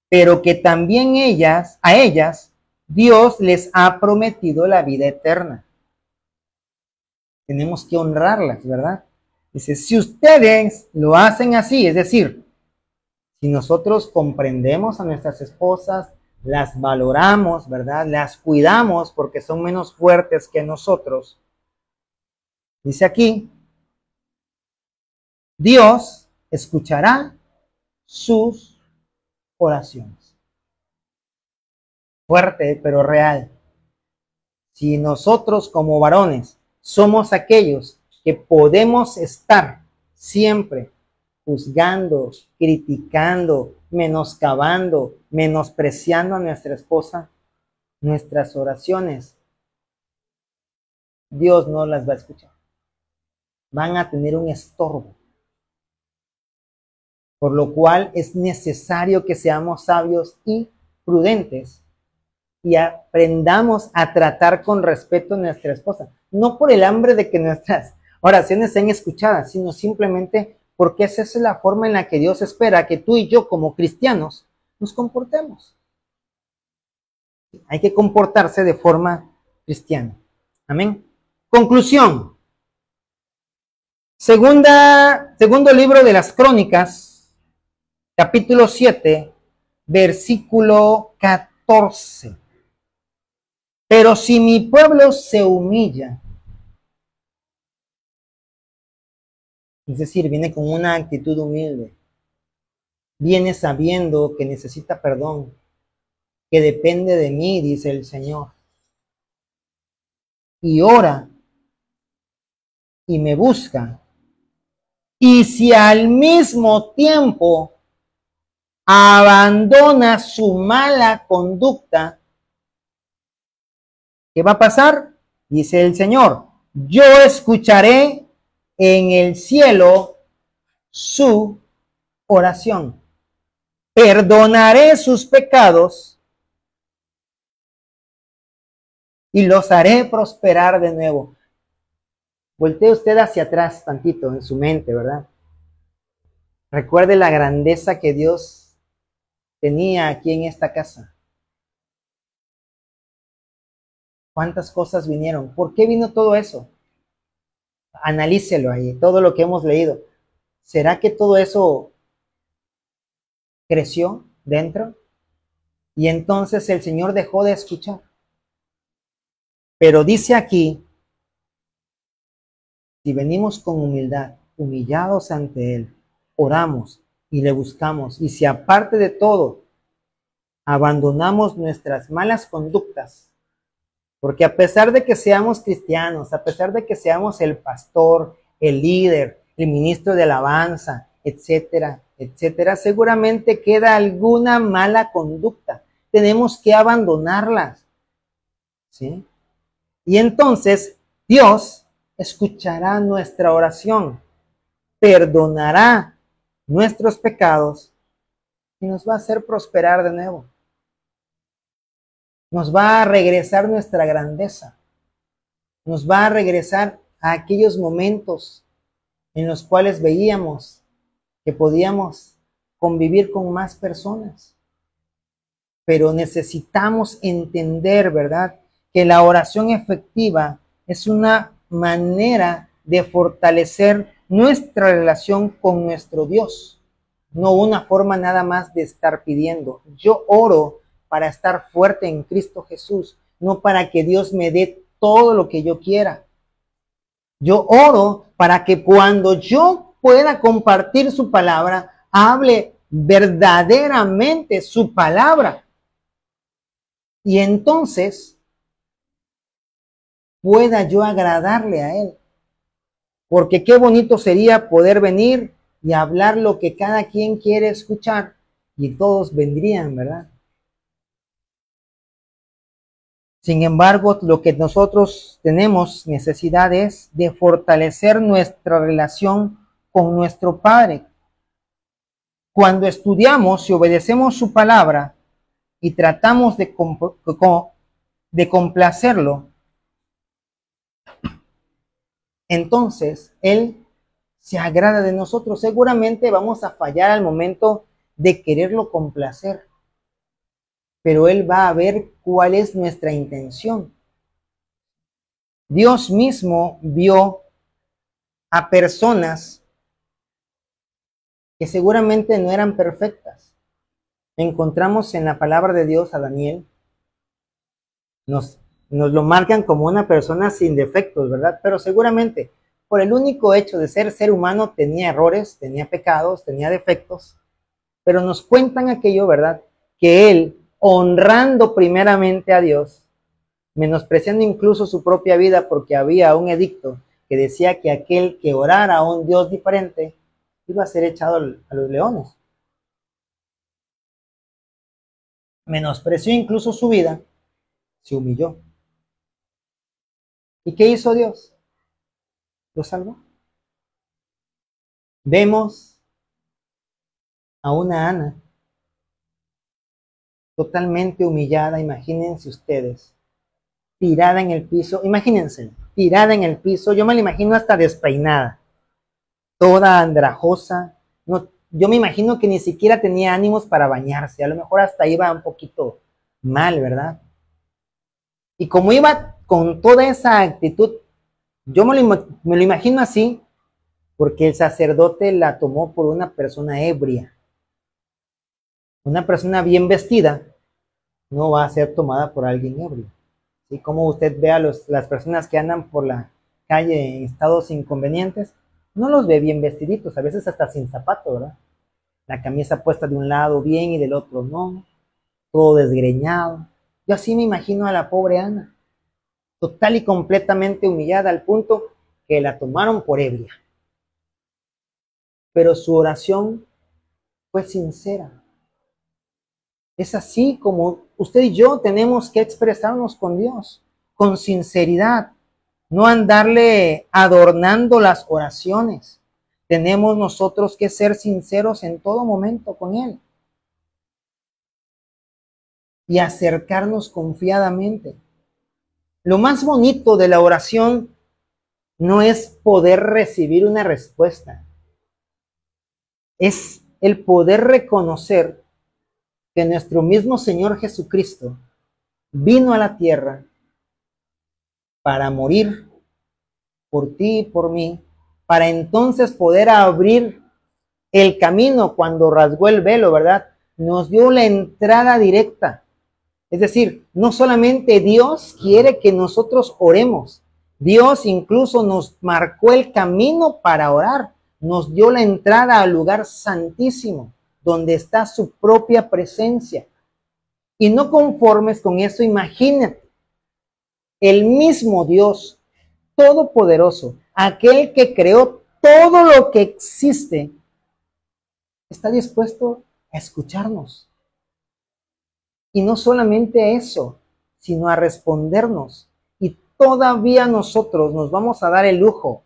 pero que también a ellas, Dios les ha prometido la vida eterna. Tenemos que honrarlas, ¿verdad? Dice, si ustedes lo hacen así, es decir, si nosotros comprendemos a nuestras esposas, las valoramos, ¿verdad? Las cuidamos porque son menos fuertes que nosotros. Dice aquí, Dios escuchará sus oraciones. Fuerte, pero real. Si nosotros como varones somos aquellos que podemos estar siempre juzgando, criticando, menoscabando, menospreciando a nuestra esposa, nuestras oraciones, Dios no las va a escuchar. Van a tener un estorbo. Por lo cual es necesario que seamos sabios y prudentes y aprendamos a tratar con respeto a nuestra esposa. No por el hambre de que nuestras oraciones sean escuchadas, sino simplemente porque esa es la forma en la que Dios espera que tú y yo como cristianos nos comportemos. Hay que comportarse de forma cristiana. Amén. Conclusión. Segundo libro de las Crónicas, capítulo 7, versículo 14. Pero si mi pueblo se humilla, es decir, viene con una actitud humilde, viene sabiendo que necesita perdón, que depende de mí, dice el Señor, y ora y me busca, y si al mismo tiempo abandona su mala conducta, ¿qué va a pasar? Dice el Señor, yo escucharé en el cielo su oración, perdonaré sus pecados y los haré prosperar de nuevo. Voltee usted hacia atrás tantito en su mente, ¿verdad? Recuerde la grandeza que Dios tenía aquí en esta casa. ¿Cuántas cosas vinieron? ¿Por qué vino todo eso? Analícelo ahí, todo lo que hemos leído. ¿Será que todo eso creció dentro? Y entonces el Señor dejó de escuchar. Pero dice aquí, si venimos con humildad, humillados ante Él, oramos y le buscamos, y si aparte de todo, abandonamos nuestras malas conductas, porque a pesar de que seamos cristianos, a pesar de que seamos el pastor, el líder, el ministro de alabanza, etcétera, etcétera, seguramente queda alguna mala conducta. Tenemos que abandonarlas, ¿sí? Y entonces Dios escuchará nuestra oración, perdonará nuestros pecados y nos va a hacer prosperar de nuevo. Nos va a regresar nuestra grandeza. Nos va a regresar a aquellos momentos en los cuales veíamos que podíamos convivir con más personas. Pero necesitamos entender, ¿verdad?, que la oración efectiva es una manera de fortalecer nuestra relación con nuestro Dios, no una forma nada más de estar pidiendo. Yo oro para estar fuerte en Cristo Jesús, no para que Dios me dé todo lo que yo quiera. Yo oro para que cuando yo pueda compartir su palabra, hable verdaderamente su palabra. Y entonces pueda yo agradarle a Él. Porque qué bonito sería poder venir y hablar lo que cada quien quiere escuchar y todos vendrían, ¿verdad? Sin embargo, lo que nosotros tenemos necesidad es de fortalecer nuestra relación con nuestro Padre. Cuando estudiamos y obedecemos su palabra y tratamos de complacerlo, entonces Él se agrada de nosotros. Seguramente vamos a fallar al momento de quererlo complacer, pero Él va a ver cuál es nuestra intención. Dios mismo vio a personas que seguramente no eran perfectas. Encontramos en la palabra de Dios a Daniel, nos lo marcan como una persona sin defectos, ¿verdad? Pero seguramente por el único hecho de ser humano tenía errores, tenía pecados, tenía defectos, pero nos cuentan aquello, ¿verdad? Que él, honrando primeramente a Dios, menospreciando incluso su propia vida porque había un edicto que decía que aquel que orara a un Dios diferente iba a ser echado a los leones. Menospreció incluso su vida, se humilló. ¿Y qué hizo Dios? Lo salvó. Vemos a una Ana totalmente humillada, imagínense ustedes, tirada en el piso, imagínense, tirada en el piso, yo me la imagino hasta despeinada, toda andrajosa, no, yo me imagino que ni siquiera tenía ánimos para bañarse, a lo mejor hasta iba un poquito mal, ¿verdad? Y como iba con toda esa actitud, yo me lo imagino así, porque el sacerdote la tomó por una persona ebria. Una persona bien vestida no va a ser tomada por alguien ebrio. ¿Sí? Como usted ve a las personas que andan por la calle en estados inconvenientes, no los ve bien vestiditos, a veces hasta sin zapato, ¿verdad? La camisa puesta de un lado bien y del otro no, todo desgreñado. Yo así me imagino a la pobre Ana, total y completamente humillada al punto que la tomaron por ebria. Pero su oración fue sincera. Es así como usted y yo tenemos que expresarnos con Dios, con sinceridad, no andarle adornando las oraciones. Tenemos nosotros que ser sinceros en todo momento con Él y acercarnos confiadamente. Lo más bonito de la oración no es poder recibir una respuesta, es el poder reconocer que nuestro mismo Señor Jesucristo vino a la tierra para morir por ti y por mí, para entonces poder abrir el camino cuando rasgó el velo, ¿verdad? Nos dio la entrada directa. Es decir, no solamente Dios quiere que nosotros oremos, Dios incluso nos marcó el camino para orar, nos dio la entrada al lugar santísimo, donde está su propia presencia. Y no conformes con eso, imagínate, el mismo Dios todopoderoso, aquel que creó todo lo que existe, está dispuesto a escucharnos. Y no solamente eso, sino a respondernos. Y todavía nosotros nos vamos a dar el lujo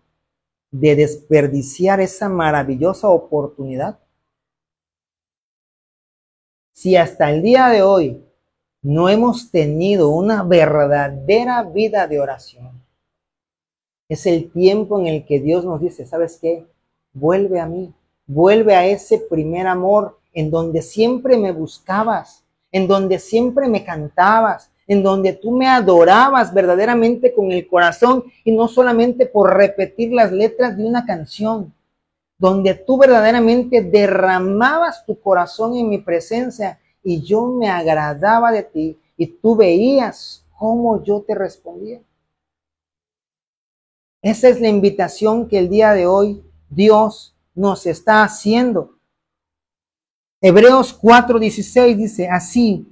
de desperdiciar esa maravillosa oportunidad. Si hasta el día de hoy no hemos tenido una verdadera vida de oración, es el tiempo en el que Dios nos dice, ¿sabes qué? Vuelve a mí, vuelve a ese primer amor en donde siempre me buscabas, en donde siempre me cantabas, en donde tú me adorabas verdaderamente con el corazón y no solamente por repetir las letras de una canción, donde tú verdaderamente derramabas tu corazón en mi presencia y yo me agradaba de ti y tú veías cómo yo te respondía. Esa es la invitación que el día de hoy Dios nos está haciendo. Hebreos 4:16 dice, así,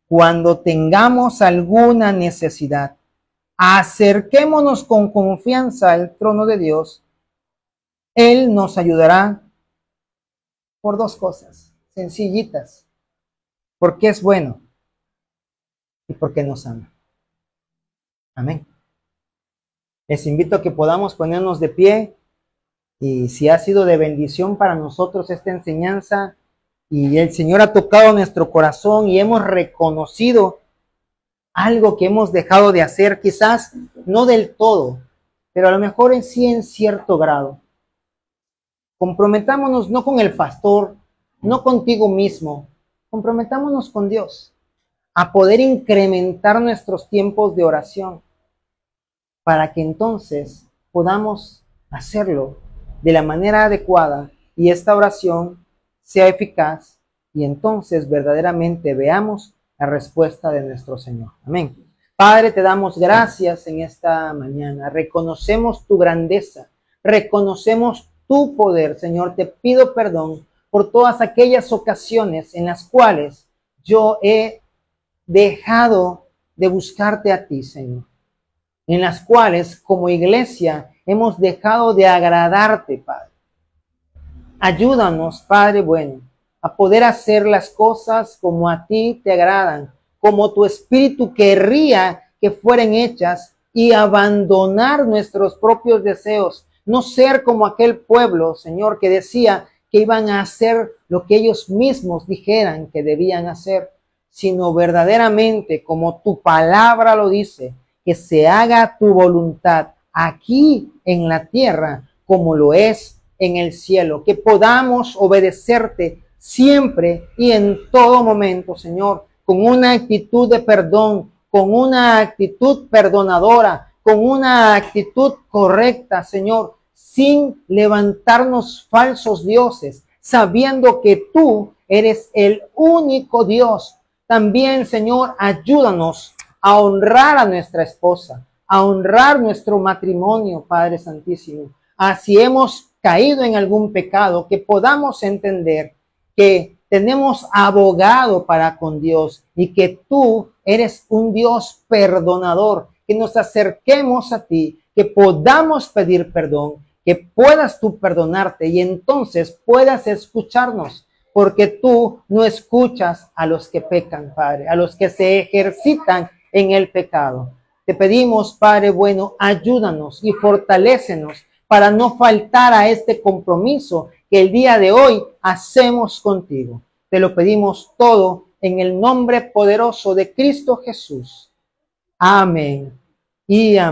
cuando tengamos alguna necesidad, acerquémonos con confianza al trono de Dios. Él nos ayudará por dos cosas sencillitas, porque es bueno y porque nos ama. Amén. Les invito a que podamos ponernos de pie, y si ha sido de bendición para nosotros esta enseñanza y el Señor ha tocado nuestro corazón y hemos reconocido algo que hemos dejado de hacer, quizás no del todo, pero a lo mejor sí en cierto grado. Comprometámonos no con el pastor, no contigo mismo, comprometámonos con Dios a poder incrementar nuestros tiempos de oración para que entonces podamos hacerlo de la manera adecuada y esta oración sea eficaz y entonces verdaderamente veamos la respuesta de nuestro Señor. Amén. Padre, te damos gracias en esta mañana. Reconocemos tu grandeza, reconocemos tu poder, Señor. Te pido perdón por todas aquellas ocasiones en las cuales yo he dejado de buscarte a ti, Señor, en las cuales como iglesia hemos dejado de agradarte, Padre. Ayúdanos, Padre bueno, a poder hacer las cosas como a ti te agradan, como tu Espíritu querría que fueran hechas, y abandonar nuestros propios deseos, no ser como aquel pueblo, Señor, que decía que iban a hacer lo que ellos mismos dijeran que debían hacer, sino verdaderamente, como tu palabra lo dice, que se haga tu voluntad aquí en la tierra como lo es en el cielo, que podamos obedecerte siempre y en todo momento, Señor, con una actitud de perdón, con una actitud perdonadora, con una actitud correcta, Señor, sin levantarnos falsos dioses, sabiendo que tú eres el único Dios. También, Señor, ayúdanos a honrar a nuestra esposa, a honrar nuestro matrimonio, Padre Santísimo. Así hemos caído en algún pecado, que podamos entender que tenemos abogado para con Dios y que tú eres un Dios perdonador, que nos acerquemos a ti, que podamos pedir perdón, que puedas tú perdonarte y entonces puedas escucharnos, porque tú no escuchas a los que pecan, Padre, a los que se ejercitan en el pecado. Te pedimos, Padre bueno, ayúdanos y fortalécenos para no faltar a este compromiso que el día de hoy hacemos contigo. Te lo pedimos todo en el nombre poderoso de Cristo Jesús. Amén y amén.